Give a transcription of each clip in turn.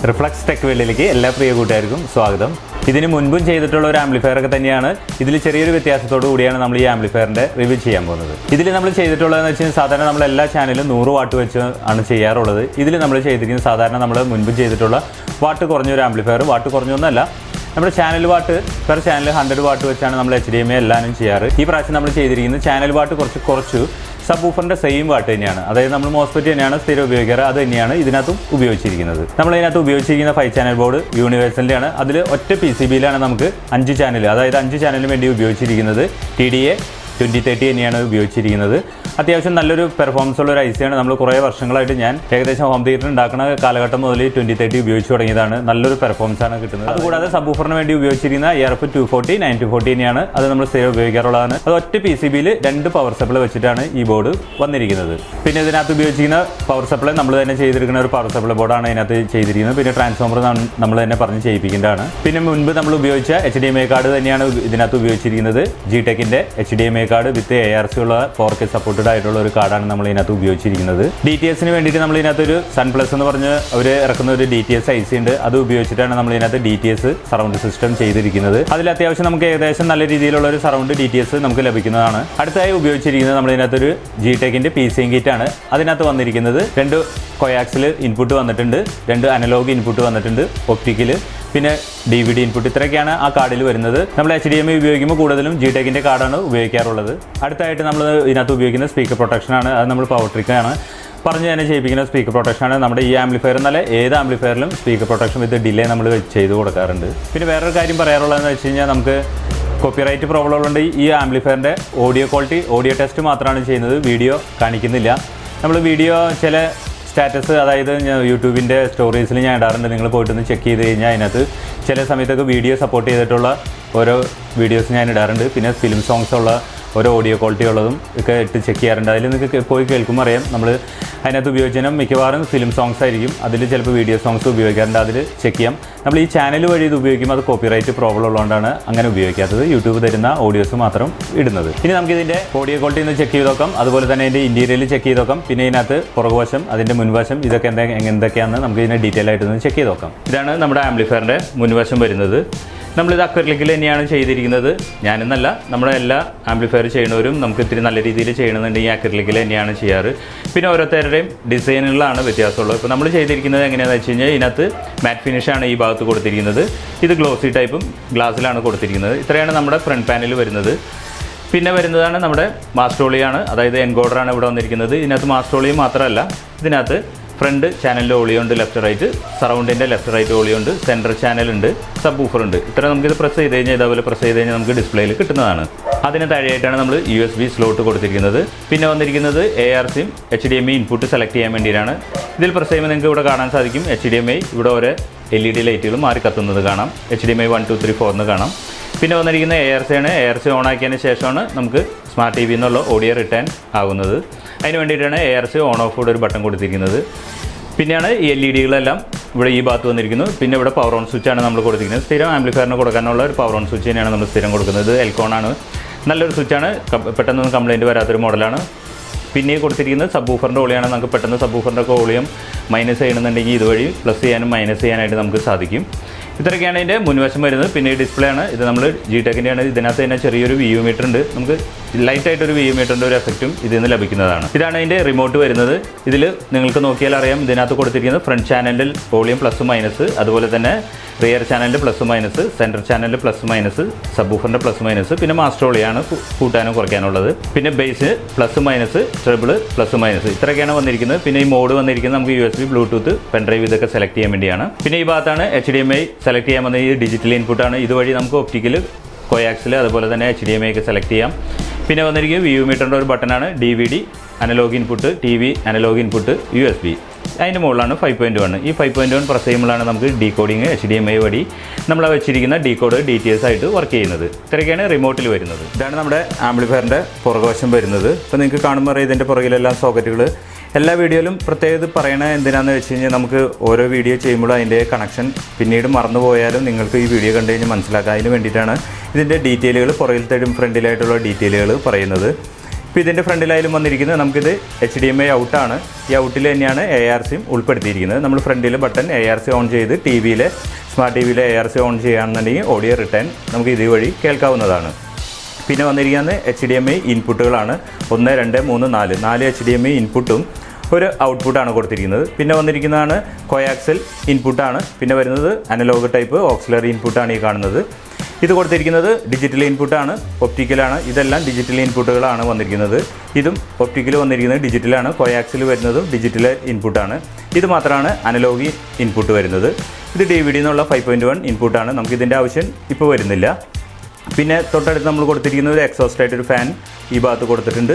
Reflux tech വേൾഡിലേക്ക് എല്ലാ പ്രിയ കൂട്ടുകാർക്കും സ്വാഗതം. ഇതിന് മുൻപും ചെയ്തിട്ടുള്ള ഒരു ആംപ്ലിഫയർ ഒക്കെ തന്നെയാണ്. ഇതിൽ ചെറിയൊരു വ്യത്യാസത്തോടു കൂടിയാണ് നമ്മൾ ഈ ആംപ്ലിഫയറിൻ്റെ റിവ്യൂ ചെയ്യാൻ പോകുന്നത്. ഇതിൽ നമ്മൾ ചെയ്തിട്ടുള്ളതെന്ന് വെച്ചാൽ സാധാരണ നമ്മൾ എല്ലാ ചാനലും 100 വാട്ട് വെച്ച് ആണ് ചെയ്യാറുള്ളത്. ഇതിൽ നമ്മൾ ചെയ്തിരിക്കുന്നത് സാധാരണ നമ്മൾ മുൻപ് ചെയ്തിട്ടുള്ള വാട്ട് കുറഞ്ഞൊരു ആംപ്ലിഫയർ, വാട്ട് കുറഞ്ഞൊന്നുമല്ല, നമ്മുടെ channel watt per channel 100 what വെച്ചാണ് നമ്മൾ HDMI എല്ലാവരും ചെയ്യാറ്. ഈ പ്രാവശ്യം നമ്മൾ ചെയ്തിരിക്കുന്നത് ചാനൽ വാട്ട് കുറച്ചു സബ് വൂഫറിൻ്റെ സെയിം വാട്ട് തന്നെയാണ്. അതായത് നമ്മൾ മോസ്ഫെറ്റ് തന്നെയാണ് സ്ഥിരം ഉപയോഗിക്കാറ്, അത് തന്നെയാണ് ഇതിനകത്തും ഉപയോഗിച്ചിരിക്കുന്നത്. നമ്മളിതിനകത്ത് ഉപയോഗിച്ചിരിക്കുന്ന 5 ചാനൽ ബോർഡ് യൂണിവേഴ്സലിൻ്റെ ആണ്. അതിൽ ഒറ്റ PCBയിലാണ് നമുക്ക് 5 ചാനൽ, അതായത് 5 ചാനലിന് വേണ്ടി ഉപയോഗിച്ചിരിക്കുന്നത് TDA 2030 തന്നെയാണ് ഉപയോഗിച്ചിരിക്കുന്നത്. അത്യാവശ്യം നല്ലൊരു പെർഫോമൻസ് ഉള്ള ഒരു IC-ആണ്. നമ്മൾ കുറേ വർഷങ്ങളായിട്ട് ഞാൻ ഏകദേശം ഹോം തിയേറ്റർ ഉണ്ടാക്കുന്ന കാലഘട്ടം മുതൽ 2030 ഉപയോഗിച്ച് തുടങ്ങിയതാണ്. നല്ലൊരു പെർഫോമൻസ് ആണ് കിട്ടുന്നത്. അതുകൂടാതെ സബ് വൂഫറിന് വേണ്ടി ഉപയോഗിച്ചിരിക്കുന്ന ERF 240 940 തന്നെയാണ്. അത് നമ്മൾ സ്ഥിരം ഉപയോഗിക്കാറുള്ളതാണ്. അത് ഒറ്റ PCBയിൽ 2 പവർ സപ്ലൈ വെച്ചിട്ടാണ് ഈ ബോർഡ് വന്നിരിക്കുന്നത്. പിന്നെ ഇതിനകത്ത് ഉപയോഗിച്ചിരിക്കുന്ന പവർ സപ്ലൈ നമ്മൾ തന്നെ ചെയ്തിരിക്കുന്ന ഒരു പവർ സപ്ലൈ ബോർഡാണ് ഇതിനകത്ത് ചെയ്തിരിക്കുന്നത്. പിന്നെ ട്രാൻസ്ഫോമർ നമ്മൾ തന്നെ പറഞ്ഞ് ചെയ്യിപ്പിക്കേണ്ടതാണ്. പിന്നെ മുൻപ് നമ്മൾ ഉപയോഗിച്ച HDMI കാർഡ് തന്നെയാണ് ഇതിനകത്ത് ഉപയോഗിച്ചിരിക്കുന്നത്. Gtechന്റെ HDMI കാർഡ് വിത്ത് ARC ഉള്ള 4K സപ്പോർട്ടഡ് ആയിട്ടുള്ള ഒരു കാർഡാണ് നമ്മൾ ഇതിനകത്ത് ഉപയോഗിച്ചിരിക്കുന്നത്. DTSന് വേണ്ടിയിട്ട് നമ്മൾ ഇതിനകത്തൊരു സൺപ്ലസ് എന്ന് പറഞ്ഞ് അവർ ഇറക്കുന്ന ഒരു DTS IC ഉണ്ട്. അത് ഉപയോഗിച്ചിട്ടാണ് നമ്മൾ ഇതിനകത്ത് DTS സറൗണ്ട് സിസ്റ്റം ചെയ്തിരിക്കുന്നത്. അതിൽ അത്യാവശ്യം നമുക്ക് ഏകദേശം നല്ല രീതിയിലുള്ള ഒരു സറൗണ്ട് DTS നമുക്ക് ലഭിക്കുന്നതാണ്. അടുത്തായി ഉപയോഗിച്ചിരിക്കുന്നത് നമ്മൾ ഇതിനകത്തൊരു Gtechന്റെ PCM കിറ്റ് ആണ്. അതിനകത്ത് വന്നിരിക്കുന്നത് 2 കോയാക്സിൽ ഇൻപുട്ട് വന്നിട്ടുണ്ട്, 2 അനലോഗ് ഇൻപുട്ട് വന്നിട്ടുണ്ട്, ഒപ്റ്റിക്കൽ, പിന്നെ DVD ഇൻപുട്ട്. ഇത്രയൊക്കെയാണ് ആ കാർഡിൽ വരുന്നത്. നമ്മൾ HDMI ഉപയോഗിക്കുമ്പോൾ കൂടുതലും Gtechന്റെ കാർഡാണ് ഉപയോഗിക്കാറുള്ളത്. അടുത്തായിട്ട് നമ്മൾ ഇതിനകത്ത് ഉപയോഗിക്കുന്ന സ്പീക്കർ പ്രൊട്ടക്ഷനാണ്. അത് നമ്മൾ പവർ ട്രിക്കാണ് പറഞ്ഞ് തന്നെ ചെയ്യിപ്പിക്കുന്ന സ്പീക്കർ പ്രൊട്ടക്ഷനാണ്. നമ്മുടെ ഈ ആംപ്ലിഫയർ എന്നല്ല ഏത് ആംപ്ലിഫയറിലും സ്പീക്കർ പ്രൊട്ടക്ഷൻ വിത്ത് ഡിലേ നമ്മൾ ചെയ്ത് കൊടുക്കാറുണ്ട്. പിന്നെ വേറൊരു കാര്യം പറയാറുള്ളതെന്ന് വെച്ച് കഴിഞ്ഞാൽ നമുക്ക് കോപ്പിറൈറ്റ് പ്രോബ്ലം ഉള്ളതുകൊണ്ട് ഈ ആംപ്ലിഫയറിൻ്റെ ഓഡിയോ ക്വാളിറ്റി ഓഡിയോ ടെസ്റ്റ് മാത്രമാണ് ചെയ്യുന്നത്, വീഡിയോ കാണിക്കുന്നില്ല. നമ്മൾ വീഡിയോ ചില സ്റ്റാറ്റസ്, അതായത് യൂട്യൂബിൻ്റെ സ്റ്റോറീസിൽ ഞാൻ ഇടാറുണ്ട്. നിങ്ങൾ പോയിട്ടൊന്ന് ചെക്ക് ചെയ്ത് കഴിഞ്ഞാൽ അതിനകത്ത് ചില സമയത്തൊക്കെ വീഡിയോ സപ്പോർട്ട് ചെയ്തിട്ടുള്ള ഓരോ വീഡിയോസ് ഞാൻ ഇടാറുണ്ട്. പിന്നെ ഫിലിം സോങ്സ് ഉള്ള ഓരോ ഓഡിയോ ക്വാളിറ്റി ഉള്ളതും ഒക്കെ ഇട്ട് ചെക്ക് ചെയ്യാറുണ്ട്. അതിൽ നിങ്ങൾക്ക് പോയി കേൾക്കുമ്പോൾ അറിയാം നമ്മൾ അതിനകത്ത് ഉപയോഗിച്ചാൽ മിക്കവാറും ഫിലിം സോങ്സ് ആയിരിക്കും. അതിൽ ചിലപ്പോൾ വീഡിയോ സോങ്സ് ഉപയോഗിക്കാറുണ്ട്. അതിൽ ചെക്ക് ചെയ്യാം. നമ്മൾ ഈ ചാനൽ വഴി ഇത് ഉപയോഗിക്കുമ്പോൾ അത് കോപ്പിറൈറ്റ് പ്രോബ്ലം ഉള്ളതുകൊണ്ടാണ് അങ്ങനെ ഉപയോഗിക്കാത്തത്. യൂട്യൂബ് തരുന്ന ഓഡിയോസ് മാത്രം ഇടുന്നത്. ഇനി നമുക്ക് ഇതിൻ്റെ ഓഡിയോ ക്വാളിറ്റി ഒന്ന് ചെക്ക് ചെയ്ത് നോക്കാം. അതുപോലെ തന്നെ ഇതിൻ്റെ ഇൻറ്റീരിയൽ ചെക്ക് ചെയ്ത് നോക്കാം. പിന്നെ ഇതിനകത്ത് പുറകുവശം, അതിൻ്റെ മുൻവശം, ഇതൊക്കെ എന്തൊക്കെയാണെന്ന് നമുക്ക് ഇതിനെ ഡീറ്റെയിൽ ആയിട്ടൊന്ന് ചെക്ക് ചെയ്ത് നോക്കാം. ഇതാണ് നമ്മുടെ ആംപ്ലിഫയറിൻ്റെ മുൻവശം വരുന്നത്. നമ്മളിത് അക്രിലിക്കിൽ തന്നെയാണ് ചെയ്തിരിക്കുന്നത്. ഞാനെന്നല്ല, നമ്മുടെ എല്ലാ ആംപ്ലിഫയർ ചെയ്യുന്നവരും നമുക്ക് ഇത്തിരി നല്ല രീതിയിൽ ചെയ്യണമെന്നുണ്ടെങ്കിൽ അക്രിലിക്കിൽ തന്നെയാണ് ചെയ്യാറ്. പിന്നെ ഓരോരുത്തരുടെയും ഡിസൈനുകളാണ് വ്യത്യാസമുള്ളത്. ഇപ്പോൾ നമ്മൾ ചെയ്തിരിക്കുന്നത് എങ്ങനെയാണെന്ന് വെച്ച് കഴിഞ്ഞാൽ ഇതിനകത്ത് മാറ്റ് ഫിനിഷാണ് ഈ ഭാഗത്ത് കൊടുത്തിരിക്കുന്നത്. ഇത് ഗ്ലോസി ടൈപ്പും ഗ്ലാസ്സിലാണ് കൊടുത്തിരിക്കുന്നത്. ഇത്രയാണ് നമ്മുടെ ഫ്രണ്ട് പാനൽ വരുന്നത്. പിന്നെ വരുന്നതാണ് നമ്മുടെ മാസ്റ്റോളിയാണ്, അതായത് എൻകോഡറാണ് ഇവിടെ വന്നിരിക്കുന്നത്. ഇതിനകത്ത് മാസ്റ്റോളിയും മാത്രമല്ല, ഇതിനകത്ത് ഫ്രണ്ട് ചാനലിൻ്റെ ഓളിയുണ്ട്, ലെഫ്റ്റ് റൈറ്റ്, സറൗണ്ടിൻ്റെ ലെഫ്റ്റ് റൈറ്റ് ഓളിയുണ്ട്, സെൻറ്റർ ചാനലുണ്ട്, സബ് വൂഫർ ഉണ്ട്. ഇത്ര നമുക്കിത് പ്രസ് ചെയ്ത് കഴിഞ്ഞാൽ, ഇതേപോലെ പ്രസ് ചെയ്ത് കഴിഞ്ഞാൽ നമുക്ക് ഡിസ്പ്ലേയിൽ കിട്ടുന്നതാണ്. അതിന് താഴെയായിട്ടാണ് നമ്മൾ USB സ്ലോട്ട് കൊടുത്തിരിക്കുന്നത്. പിന്നെ വന്നിരിക്കുന്നത് ARCയും HDMI ഇൻപുട്ട് സെലക്ട് ചെയ്യാൻ വേണ്ടിയിട്ടാണ്. ഇതിൽ പ്രസ് ചെയ്യുമ്പോൾ നിങ്ങൾക്ക് ഇവിടെ കാണാൻ സാധിക്കും HDMI ഇവിടെ ഓരോ LED ലൈറ്റുകൾ മാറി കത്തുന്നത് കാണാം. HDMI 1 2 3 4 എന്ന് കാണാം. പിന്നെ വന്നിരിക്കുന്ന ARC ആണ്. ARC ഓൺ ആക്കിയതിന് ശേഷമാണ് നമുക്ക് സ്മാർട്ട് TV എന്നുള്ള ഓഡിയോ റിട്ടേൺ ആകുന്നത്. അതിന് വേണ്ടിയിട്ടാണ് ARC ഓൺ ഓഫ് കൂടെ ഒരു ബട്ടൺ കൊടുത്തിരിക്കുന്നത്. പിന്നെയാണ് ഈ LED-കളെല്ലാം ഇവിടെ ഈ ഭാഗത്ത് വന്നിരിക്കുന്നു. പിന്നെ ഇവിടെ പവർ ഓൺ സ്വിച്ചാണ് നമ്മൾ കൊടുത്തിരിക്കുന്നത്. സ്ഥിരം ആംപ്ലിഫയറിന് കൊടുക്കാനുള്ള ഒരു പവർ ഓൺ സ്വിച്ച് തന്നെയാണ് നമ്മൾ സ്ഥിരം കൊടുക്കുന്നത്. എൽക്കോണാണ്, നല്ലൊരു സ്വിച്ചാണ്, പെട്ടെന്നൊന്നും കംപ്ലയിൻറ്റ് വരാത്തൊരു മോഡലാണ്. പിന്നെ കൊടുത്തിരിക്കുന്നത് സബ് വൂഫറിൻ്റെ ഓളിയാണ്. നമുക്ക് പെട്ടെന്ന് സബ് വൂഫറിൻ്റെ ഒക്കെ ഓളിയം മൈനസ് ചെയ്യണമെന്നുണ്ടെങ്കിൽ ഇതുവഴി പ്ലസ് ചെയ്യാനും മൈനസ് ചെയ്യാനായിട്ട് നമുക്ക് സാധിക്കും. ഇത്രയൊക്കെയാണ് ഇതിൻ്റെ മുൻവശം വരുന്നത്. പിന്നെ ഈ ഡിസ്പ്ലേ ആണ്. ഇത് നമ്മൾ Gtechൻ്റെ ആണ്. ഇതിനകത്ത് തന്നെ ചെറിയൊരു VU മീറ്റർ ഉണ്ട്. നമുക്ക് ലൈറ്റായിട്ടൊരു VU മീറ്ററിൻ്റെ ഒരു എഫക്റ്റും ഇതിൽ നിന്ന് ലഭിക്കുന്നതാണ്. ഇതാണ് ഇതിൻ്റെ റിമോട്ട് വരുന്നത്. ഇതിൽ നിങ്ങൾക്ക് നോക്കിയാൽ അറിയാം, ഇതിനകത്ത് കൊടുത്തിരിക്കുന്നത് ഫ്രണ്ട് ചാനലിൽ വോളിയം പ്ലസ് മൈനസ്, അതുപോലെ തന്നെ റിയർ ചാനലിൻ്റെ പ്ലസ് മൈനസ്, സെൻറ്റർ ചാനലിൻ്റെ പ്ലസ് മൈനസ്, സബ് വൂഫറിൻ്റെ പ്ലസ് മൈനസ്, പിന്നെ മാസ്റ്റോളിയാണ് കൂട്ടാനും കുറയ്ക്കാനുള്ളത്. പിന്നെ bass plus minus, treble plus minus, ഇത്രയൊക്കെയാണ് വന്നിരിക്കുന്നത്. പിന്നെ ഈ മോഡ് വന്നിരിക്കുന്നത് നമുക്ക് USB, ബ്ലൂടൂത്ത്, പെൻഡ്രൈവ് ഇതൊക്കെ സെലക്ട് ചെയ്യാൻ വേണ്ടിയാണ്. പിന്നെ ഈ ഭാഗത്താണ് HDMI സെലക്ട് ചെയ്യാൻ വന്നത്. ഈ ഡിജിറ്റൽ ഇൻപുട്ടാണ്. ഇതുവഴി നമുക്ക് ഒപ്റ്റിക്കൽ, കോയാക്സിൽ, അതുപോലെ തന്നെ HDMI ഒക്കെ സെലക്ട് ചെയ്യാം. പിന്നെ വന്നിരിക്കുന്നത് VU മീറ്ററിൻ്റെ ഒരു ബട്ടനാണ്. DVD analogue input, TV analogue input, USB. അതിൻ്റെ മുകളിലാണ് 5.1. ഈ 5.1 പ്രസ് ചെയ്യുമ്പോഴാണ് നമുക്ക് ഡീകോഡിങ് HDMI വഴി നമ്മൾ വെച്ചിരിക്കുന്ന ഡീകോഡർ DTS ആയിട്ട് വർക്ക് ചെയ്യുന്നത്. ഇത്രയൊക്കെയാണ് റിമോട്ടിൽ വരുന്നത്. ഇതാണ് നമ്മുടെ ആംപ്ലിഫയറിൻ്റെ പുറകുവശം വരുന്നത്. ഇപ്പോൾ നിങ്ങൾക്ക് കാണുമ്പോൾ ഇതിൻ്റെ പുറകിലെല്ലാം സോക്കറ്റുകൾ. എല്ലാ വീഡിയോയിലും പ്രത്യേകത പറയണത് എന്തിനാണെന്ന് വെച്ച് കഴിഞ്ഞാൽ നമുക്ക് ഓരോ വീഡിയോ ചെയ്യുമ്പോഴും അതിൻ്റെ കണക്ഷൻ പിന്നീട് മറന്നു പോയാലും നിങ്ങൾക്ക് ഈ വീഡിയോ കണ്ടു കഴിഞ്ഞാൽ മനസ്സിലാക്കാം. അതിന് വേണ്ടിയിട്ടാണ് ഇതിൻ്റെ ഡീറ്റെയിലുകൾ പുറകിലത്തേക്കും ഫ്രണ്ടിലായിട്ടുള്ള ഡീറ്റെയിലുകൾ പറയുന്നത്. ഇപ്പോൾ ഇതിൻ്റെ ഫ്രണ്ടിലായാലും വന്നിരിക്കുന്നത് നമുക്കിത് HDMI ഔട്ടാണ്. ഈ ഔട്ടിൽ തന്നെയാണ് ARCയും ഉൾപ്പെടുത്തിയിരിക്കുന്നത്. നമ്മൾ ഫ്രണ്ടിൽ ബട്ടൺ ARC ഓൺ ചെയ്ത് സ്മാർട്ട് ടി വിയിലെ ARC ഓൺ ചെയ്യുകയാണെന്നുണ്ടെങ്കിൽ ഓഡിയോ റിട്ടേൺ നമുക്ക് ഇതുവഴി കേൾക്കാവുന്നതാണ്. പിന്നെ വന്നിരിക്കുന്നത് HDMI ഇൻപുട്ടുകളാണ്. 1, 2, 3, 4 HDMI ഇൻപുട്ടും ഒരു ഔട്ട്പുട്ടാണ് കൊടുത്തിരിക്കുന്നത്. പിന്നെ വന്നിരിക്കുന്നതാണ് കോയാക്സൽ ഇൻപുട്ടാണ്. പിന്നെ വരുന്നത് അനലോഗ് ടൈപ്പ് ഓക്സിലറി ഇൻപുട്ടാണ് ഈ കാണുന്നത്. ഇത് കൊടുത്തിരിക്കുന്നത് ഡിജിറ്റൽ ഇൻപുട്ടാണ്, ഒപ്റ്റിക്കലാണ്. ഇതെല്ലാം ഡിജിറ്റൽ ഇൻപുട്ടുകളാണ് വന്നിരിക്കുന്നത്. ഇതും ഒപ്റ്റിക്കൽ വന്നിരിക്കുന്നത് ഡിജിറ്റലാണ്. കോയാക്സിൽ വരുന്നതും ഡിജിറ്റൽ ഇൻപുട്ടാണ്. ഇത് മാത്രമാണ് അനലോഗ് ഇൻപുട്ട് വരുന്നത്. ഇത് DVD എന്നുള്ള 5.1 ഇൻപുട്ടാണ്. നമുക്കിതിൻ്റെ ആവശ്യം ഇപ്പോൾ വരുന്നില്ല. പിന്നെ തൊട്ടടുത്ത് നമ്മൾ കൊടുത്തിരിക്കുന്നത് ഒരു എക്സോസ്റ്റ് ആയിട്ടൊരു ഫാൻ ഈ ഭാഗത്ത് കൊടുത്തിട്ടുണ്ട്.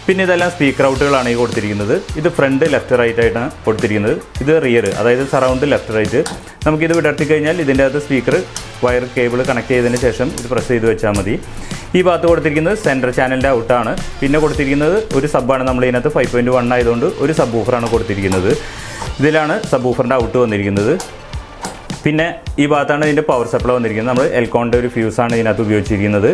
പിന്നെ ഇതെല്ലാം സ്പീക്കർ ഔട്ടുകളാണ് ഈ കൊടുത്തിരിക്കുന്നത്. ഇത് ഫ്രണ്ട് ലെഫ്റ്റ് റൈറ്റ് ആയിട്ടാണ് കൊടുത്തിരിക്കുന്നത്. ഇത് റിയർ, അതായത് സറൗണ്ട് ലെഫ്റ്റ് റൈറ്റ്. നമുക്കിത് വിടർത്തി കഴിഞ്ഞാൽ ഇതിൻ്റെ അകത്ത് സ്പീക്കർ വയർ കേബിൾ കണക്ട് ചെയ്തതിന് ശേഷം ഇത് പ്രസ് ചെയ്ത് വെച്ചാൽ മതി. ഈ ഭാഗത്ത് കൊടുത്തിരിക്കുന്നത് സെൻട്രൽ ചാനലിൻ്റെ ഔട്ടാണ്. പിന്നെ കൊടുത്തിരിക്കുന്നത് ഒരു സബ്ബാണ്. നമ്മൾ ഇതിനകത്ത് 5.1 ആയതുകൊണ്ട് ഒരു സബ് വൂഫറാണ് കൊടുത്തിരിക്കുന്നത്. ഇതിലാണ് സബ് വൂഫറിൻ്റെ ഔട്ട് വന്നിരിക്കുന്നത്. പിന്നെ ഈ ഭാഗത്താണ് ഇതിൻ്റെ പവർ സപ്ലൈ വന്നിരിക്കുന്നത്. നമ്മൾ എൽക്കോണിൻ്റെ ഒരു ഫ്യൂസാണ് ഇതിനകത്ത് ഉപയോഗിച്ചിരിക്കുന്നത്.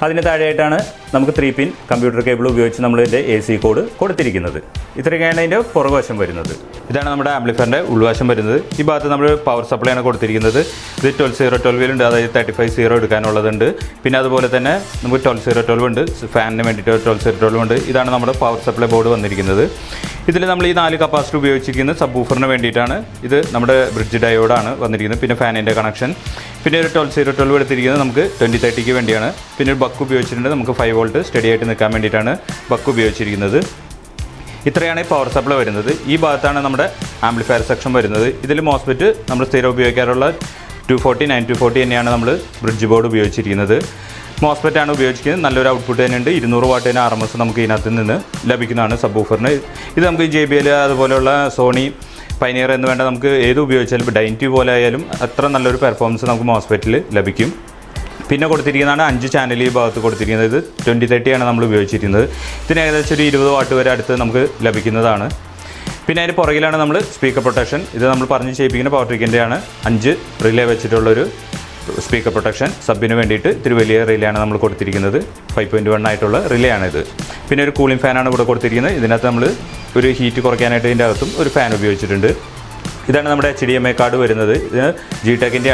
അതിന് താഴെയായിട്ടാണ് നമുക്ക് 3 പിൻ കമ്പ്യൂട്ടർ കേബിൾ ഉപയോഗിച്ച് നമ്മൾ ഇതിൻ്റെ AC കോഡ് കൊടുത്തിരിക്കുന്നത്. ഇത്രയൊക്കെയാണ് ഇതിൻ്റെ പുറകുവശം വരുന്നത്. ഇതാണ് നമ്മുടെ ആംപ്ലിഫയറിൻ്റെ ഉൾവശം വരുന്നത്. ഈ ഭാഗത്ത് നമ്മൾ പവർ സപ്ലൈ ആണ് കൊടുത്തിരിക്കുന്നത്. ഇത് 12.0 ഉണ്ട്, അതായത് 35.0 എടുക്കാനുള്ളതുണ്ട്. പിന്നെ അതുപോലെ തന്നെ നമുക്ക് 12.0 ഉണ്ട്, ഫാനിന് വേണ്ടിയിട്ട് 12.0 ഉണ്ട്. ഇതാണ് നമ്മുടെ പവർ സപ്ലൈ ബോർഡ് വന്നിരിക്കുന്നത്. ഇതിൽ നമ്മൾ ഈ 4 കപ്പാസിറ്റർ ഉപയോഗിച്ചിരിക്കുന്നത് സബ് വൂഫറിന് വേണ്ടിയിട്ടാണ്. ഇത് നമ്മുടെ ബ്രിഡ്ജ് ഡയോഡാണ് വന്നിരിക്കുന്നത്. പിന്നെ ഫാനിൻ്റെ കണക്ഷൻ. പിന്നെ ഒരു 12.0 എടുത്തിരിക്കുന്നത് നമുക്ക് 2030 വേണ്ടിയാണ്. പിന്നെ ഒരു ബക്ക് ഉപയോഗിച്ചിട്ടുണ്ട്. നമുക്ക് 5 വോൾട്ട് സ്റ്റഡി ആയിട്ട് നിൽക്കാൻ വേണ്ടിയിട്ടാണ് ബക്ക് ഉപയോഗിച്ചിരിക്കുന്നത്. ഇത്രയാണ് ഈ പവർ സപ്ലൈ വരുന്നത്. ഈ ഭാഗത്താണ് നമ്മുടെ ആംപ്ലിഫയർ സെക്ഷൻ വരുന്നത്. ഇതിൽ മോസ്ഫെറ്റ് നമ്മൾ സ്ഥിരം ഉപയോഗിക്കാറുള്ള 240, 9240 തന്നെയാണ് നമ്മൾ ബ്രിഡ്ജ് ബോർഡ് ഉപയോഗിച്ചിരിക്കുന്നത്. മോസ്ഫെറ്റ് ആണ് ഉപയോഗിച്ചിരിക്കുന്നത്. നല്ലൊരു ഔട്ട്പുട്ട് തന്നെയുണ്ട്. 200 വാട്ടിന് RMS നമുക്ക് ഇതിനകത്ത് നിന്ന് ലഭിക്കുന്നതാണ് സബ് വൂഫറിന്. ഇത് നമുക്ക് JBL അതുപോലെയുള്ള സോണി പൈനിയർ എന്ന് വേണ്ട നമുക്ക് ഏത് ഉപയോഗിച്ചാലും ഡൈൻറ്റി പോലെ ആയാലും അത്ര നല്ലൊരു പെർഫോമൻസ് നമുക്ക് മോസ്ഫെറ്റിൽ ലഭിക്കും. പിന്നെ കൊടുത്തിരിക്കുന്നതാണ് 5 ചാനൽ ഈ ഭാഗത്ത് കൊടുത്തിരിക്കുന്നത്. ഇത് 2030 ആണ് നമ്മൾ ഉപയോഗിച്ചിരിക്കുന്നത്. ഇതിന് ഏകദേശം ഒരു 20 വാട്ട് വരെ അടുത്ത് നമുക്ക് ലഭിക്കുന്നതാണ്. പിന്നെ അതിന് പുറകിലാണ് നമ്മൾ സ്പീക്കർ പ്രൊട്ടക്ഷൻ. ഇത് നമ്മൾ പറഞ്ഞ് ചെയ്യിപ്പിക്കുന്ന പവർ ട്രിക്കിൻ്റെയാണ്. 5 റിലേ വെച്ചിട്ടുള്ളൊരു സ്പീക്കർ പ്രൊട്ടക്ഷൻ സബിന് വേണ്ടിയിട്ട് ഇത്തിരി വലിയ റിലേ ആണ് നമ്മൾ കൊടുത്തിരിക്കുന്നത്. 5.1 ആയിട്ടുള്ള റിലേ ആണിത്. പിന്നെ ഒരു കൂളിംഗ് ഫാനാണ് ഇവിടെ കൊടുത്തിരിക്കുന്നത്. ഇതിനകത്ത് നമ്മൾ ഒരു ഹീറ്റ് കുറയ്ക്കാനായിട്ട് ഇതിൻ്റെ അകത്തും ഒരു ഫാൻ ഉപയോഗിച്ചിട്ടുണ്ട്. ഇതാണ് നമ്മുടെ HDMI കാർഡ് വരുന്നത്. ഇത് Gtechൻ്റെ.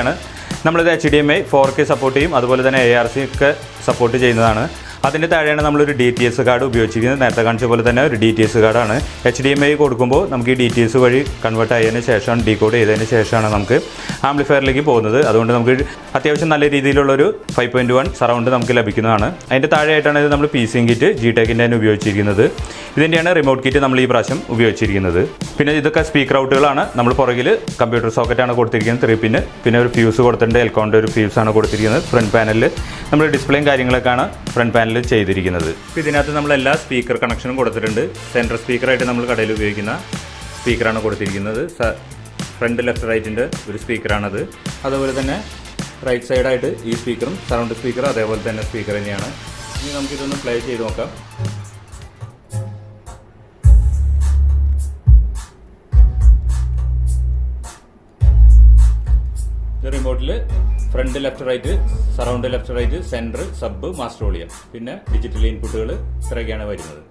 നമ്മളിത് HDMI 4K സപ്പോർട്ട് ചെയ്യും, അതുപോലെ തന്നെ ARC ഒക്കെ സപ്പോർട്ട് ചെയ്യുന്നതാണ്. അതിൻ്റെ താഴെയാണ് നമ്മളൊരു DTS കാർഡ് ഉപയോഗിച്ചിരിക്കുന്നത്. നേരത്തെ കാണിച്ച പോലെ തന്നെ ഒരു DTS കാർഡാണ്. HDMI കൊടുക്കുമ്പോൾ നമുക്ക് ഈ DTS വഴി കൺവേർട്ട് ആയതിനു ശേഷം ഡീകോഡ് ചെയ്തതിന് ശേഷമാണ് നമുക്ക് ആംപ്ലിഫയറിലേക്ക് പോകുന്നത്. അതുകൊണ്ട് നമുക്ക് അത്യാവശ്യം നല്ല രീതിയിലുള്ളൊരു 5.1 സറൗണ്ട് നമുക്ക് ലഭിക്കുന്നതാണ്. അതിൻ്റെ താഴെയായിട്ടാണ് ഇത് നമ്മൾ PC കിറ്റ് Gtechൻ്റെ തന്നെ ഉപയോഗിച്ചിരിക്കുന്നത്. ഇതിൻ്റെയാണ് റിമോട്ട് കിറ്റ് നമ്മൾ ഈ പ്രാവശ്യം ഉപയോഗിച്ചിരിക്കുന്നത്. പിന്നെ ഇതൊക്കെ സ്പീക്കർ ഔട്ടുകളാണ്. നമ്മൾ പുറകിൽ കമ്പ്യൂട്ടർ സോക്കറ്റാണ് കൊടുത്തിരിക്കുന്നത് 3 പിന്ന്. പിന്നെ ഒരു ഫ്യൂസ് കൊടുത്തിട്ടുണ്ട്. എൽക്കോണിൻ്റെ ഒരു ഫ്യൂസാണ് കൊടുത്തിരിക്കുന്നത്. ഫ്രണ്ട് പാനലിൽ നമ്മൾ ഡിസ്പ്ലേയും കാര്യങ്ങളൊക്കെയാണ് ഫ്രണ്ട് പാനലിൽ ചെയ്തിരിക്കുന്നത്. ഇതിനകത്ത് നമ്മൾ എല്ലാ സ്പീക്കർ കണക്ഷനും കൊടുത്തിട്ടുണ്ട്. സെൻട്രൽ സ്പീക്കറായിട്ട് നമ്മൾ കടയിൽ ഉപയോഗിക്കുന്ന സ്പീക്കറാണ് കൊടുത്തിരിക്കുന്നത്. ഫ്രണ്ട് ലെഫ്റ്റ് റൈറ്റിൻ്റെ ഒരു സ്പീക്കറാണത്. അതുപോലെ തന്നെ റൈറ്റ് സൈഡായിട്ട് ഈ സ്പീക്കറും സറൗണ്ട് സ്പീക്കറും അതേപോലെ തന്നെ സ്പീക്കർ തന്നെയാണ്. ഇനി നമുക്കിതൊന്ന് പ്ലേ ചെയ്ത് നോക്കാം. റിമോട്ടിൽ front left right, surround left right, centre, sub, master volume, പിന്നെ ഡിജിറ്റൽ ഇൻപുട്ടുകൾ ഇത്രയൊക്കെയാണ് വരുന്നത്.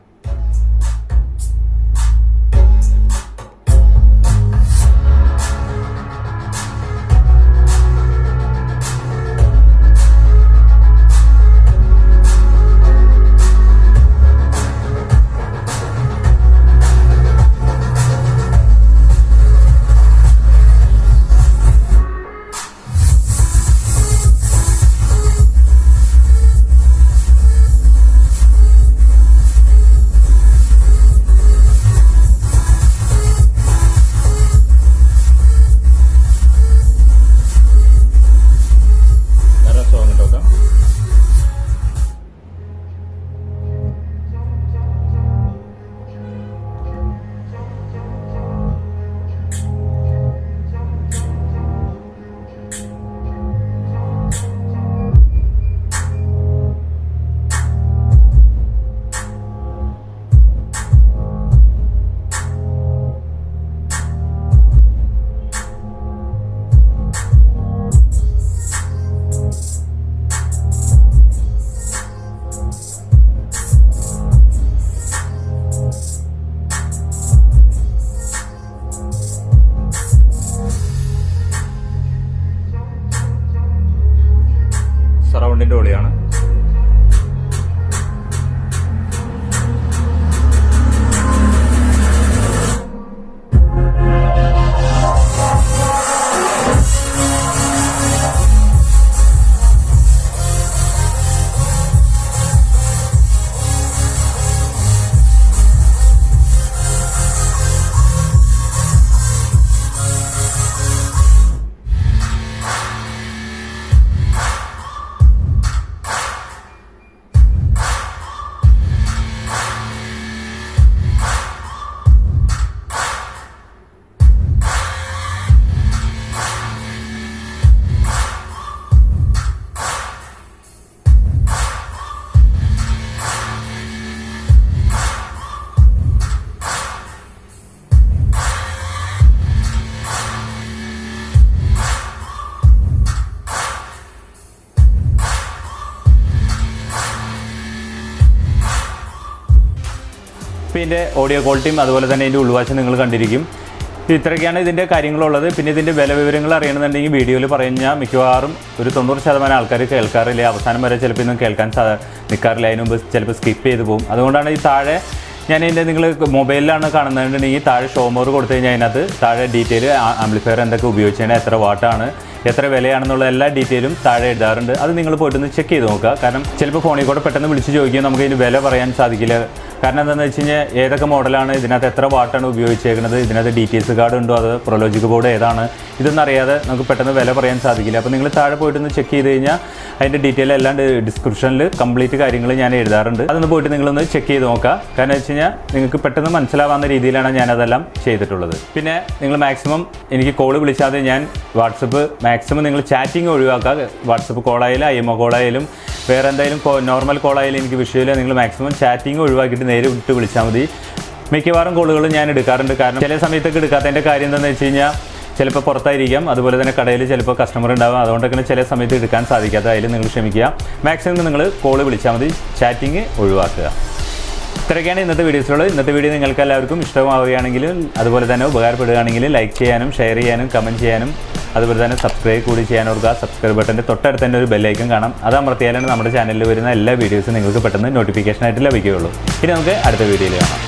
പിന്നെ ഇതിൻ്റെ ഓഡിയോ ക്വാളിറ്റിയും അതുപോലെ തന്നെ ഇതിൻ്റെ ഉൾവശം നിങ്ങൾ കണ്ടിരിക്കും. ഇത്രയൊക്കെയാണ് ഇതിൻ്റെ കാര്യങ്ങളുള്ളത്. പിന്നെ ഇതിൻ്റെ വില വിവരങ്ങൾ അറിയണമെന്നുണ്ടെങ്കിൽ വീഡിയോയിൽ പറഞ്ഞാൽ മിക്കവാറും ഒരു 90% ആൾക്കാർ കേൾക്കാറില്ല. അവസാനം വരെ ചിലപ്പോൾ ഇന്നും കേൾക്കാൻ നിൽക്കാറില്ല. അതിന് മുമ്പ് ചിലപ്പോൾ സ്കിപ്പ് ചെയ്ത് പോകും. അതുകൊണ്ടാണ് ഈ താഴെ ഞാനിതിൻ്റെ നിങ്ങൾ മൊബൈലിലാണ് കാണുന്നുണ്ടെങ്കിൽ താഴെ ഷോമോർ കൊടുത്തു കഴിഞ്ഞാൽ അതിനകത്ത് താഴെ ഡീറ്റെയിൽ ആംപ്ലിഫയർ എന്തൊക്കെ ഉപയോഗിച്ചാൽ എത്ര വാട്ടാണ് എത്ര വിലയാണെന്നുള്ള എല്ലാ ഡീറ്റെയിലും താഴെ എഴുതാറുണ്ട്. അത് നിങ്ങൾ പോയിട്ടൊന്ന് ചെക്ക് ചെയ്ത് നോക്കുക. കാരണം ചിലപ്പോൾ ഫോണിൽ കൂടെ പെട്ടെന്ന് വിളിച്ച് ചോദിക്കുക, നമുക്ക് ഇതിന് വില പറയാൻ സാധിക്കില്ല. കാരണം എന്താണെന്ന് വെച്ച് കഴിഞ്ഞാൽ ഏതൊക്കെ മോഡലാണ്, ഇതിനകത്ത് എത്ര വാട്ടാണ് ഉപയോഗിച്ചേക്കുന്നത്, ഇതിനകത്ത് DTS കാർഡ് ഉണ്ടോ, അത് പ്രൊലോജിക് ബോർഡ് ഏതാണ്, ഇതൊന്നും അറിയാതെ നമുക്ക് പെട്ടെന്ന് വില പറയാൻ സാധിക്കില്ല. അപ്പോൾ നിങ്ങൾ താഴെ പോയിട്ടൊന്ന് ചെക്ക് ചെയ്ത് കഴിഞ്ഞാൽ അതിൻ്റെ ഡീറ്റെയിൽ എല്ലാം ഡിസ്ക്രിപ്ഷനിൽ കംപ്ലീറ്റ് കാര്യങ്ങൾ ഞാൻ എഴുതാറുണ്ട്. അതൊന്ന് പോയിട്ട് നിങ്ങളൊന്ന് ചെക്ക് ചെയ്ത് നോക്കുക. കാരണം വെച്ച് കഴിഞ്ഞാൽ നിങ്ങൾക്ക് പെട്ടെന്ന് മനസ്സിലാവുന്ന രീതിയിലാണ് ഞാനതെല്ലാം ചെയ്തിട്ടുള്ളത്. പിന്നെ നിങ്ങൾ മാക്സിമം എനിക്ക് കോൾ വിളിച്ചാൽ ഞാൻ വാട്സപ്പ് മാക്സിമം നിങ്ങൾ ചാറ്റിംഗ് ഒഴിവാക്കുക. വാട്സപ്പ് കോളായാലും IMO കോളായാലും വേറെ എന്തായാലും നോർമൽ കോളായാലും എനിക്ക് വിഷയമില്ല. നിങ്ങൾ മാക്സിമം ചാറ്റിംഗ് ഒഴിവാക്കിയിട്ട് നേരെ വിട്ട് വിളിച്ചാൽ മതി. മിക്കവാറും കോളുകൾ ഞാൻ എടുക്കാറുണ്ട്. കാരണം ചില സമയത്തൊക്കെ എടുക്കാത്തതിൻ്റെ കാര്യം എന്താണെന്ന് വെച്ച് കഴിഞ്ഞാൽ ചിലപ്പോൾ പുറത്തായിരിക്കാം, അതുപോലെ തന്നെ കടയിൽ ചിലപ്പോൾ കസ്റ്റമർ ഉണ്ടാകും. അതുകൊണ്ടൊക്കെ ചില സമയത്ത് എടുക്കാൻ സാധിക്കാത്ത, അതിൽ നിങ്ങൾ ക്ഷമിക്കുക. മാക്സിമം നിങ്ങൾ കോൾ വിളിച്ചാൽ മതി, ചാറ്റിംഗ് ഒഴിവാക്കുക. ഇത്രയൊക്കെയാണ് ഇന്നത്തെ വീഡിയോസിലുള്ളത്. ഇന്നത്തെ വീഡിയോ നിങ്ങൾക്ക് എല്ലാവർക്കും ഇഷ്ടമാവുകയാണെങ്കിലും അതുപോലെ തന്നെ ഉപകാരപ്പെടുകയാണെങ്കിൽ ലൈക്ക് ചെയ്യാനും ഷെയർ ചെയ്യാനും കമൻറ്റ് ചെയ്യാനും അതുപോലെ തന്നെ സബ്സ്ക്രൈബ് കൂടി ചെയ്യാൻ ഓർക്കുക. സബ്സ്ക്രൈബ് ബട്ടൻ്റെ തൊട്ടടുത്ത് തന്നെ ഒരു ബെല്ലൈക്കൺ കാണാം. അത് അമർത്തിയാലാണ് നമ്മുടെ ചാനലിൽ വരുന്ന എല്ലാ വീഡിയോസും നിങ്ങൾക്ക് പെട്ടെന്ന് നോട്ടിഫിക്കേഷനായിട്ട് ലഭിക്കുകയുള്ളൂ. ഇനി നമുക്ക് അടുത്ത വീഡിയോയിൽ കാണാം.